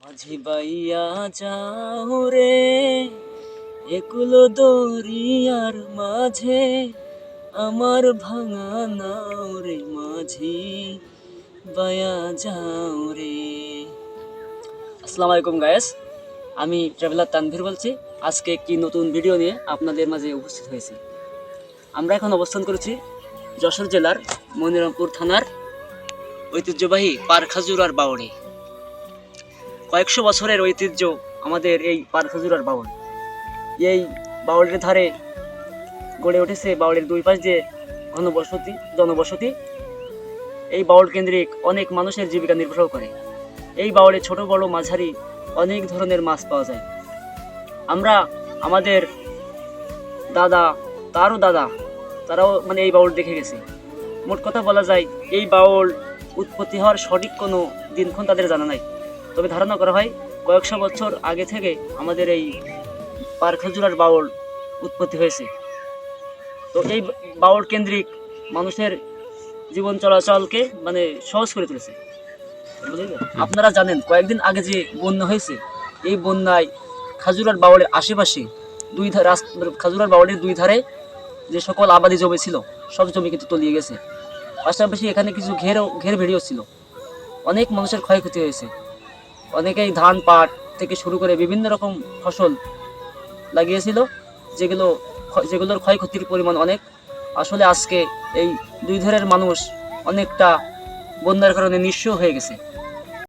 মাঝি বাইয়া যাও রে একুলো দরিয়ার মাঝে, আমার ভাঙা নাও রে মাঝি বাইয়া যাও রে। আসসালামু আলাইকুম গায়েস, আমি ট্রাভেলার তানভীর বলছি। আজকে একটি নতুন ভিডিও নিয়ে আপনাদের মাঝে উপস্থিত হয়েছি। আমরা এখন অবস্থান করেছি যশোর জেলার মনিরামপুর থানার ঐতিহ্যবাহী পারখাজুরার বাউড়ে। কয়েকশো বছরের ঐতিহ্য আমাদের এই পারখাজুরার বাউল। এই বাউলের ধারে গড়ে উঠেছে বাউলের দুই পাশ দিয়ে জনবসতি। এই বাউল কেন্দ্রিক অনেক মানুষের জীবিকা নির্বাহ করে। এই বাউলে ছোট বড় মাঝারি অনেক ধরনের মাছ পাওয়া যায়। আমরা আমাদের দাদা তারাও এই বাউল দেখে গেছে। মোট কথা বলা যায়, এই বাউল উৎপত্তি হওয়ার সঠিক কোনো দিনক্ষণ তাদের জানা নাই, তবে ধারণা করা হয় কয়েকশো বছর আগে থেকে আমাদের এই পারখাজুরার বাউল উৎপত্তি হয়েছে। তো এই বাউল কেন্দ্রিক মানুষের জীবন চলাচলকে সহজ করে তুলেছে। আপনারা জানেন কয়েকদিন আগে যে বন্যা হয়েছে, এই বন্যায় খাজুরার বাউলের আশেপাশে খাজুরার বাউলের দুই ধারে যে সকল আবাদি জমি ছিল, সব জমি কিন্তু তলিয়ে গেছে। পাশাপাশি এখানে কিছু ঘের ভেড়িও ছিল। অনেক মানুষের ক্ষয়ক্ষতি হয়েছে। অনেকেই ধান পাট থেকে শুরু করে বিভিন্ন রকম ফসল লাগিয়েছিল, যেগুলোর ক্ষয়ক্ষতির পরিমাণ অনেক। আসলে আজকে এই দুই ধারের মানুষ অনেকটা বন্যার কারণে নিঃস্ব হয়ে গেছে।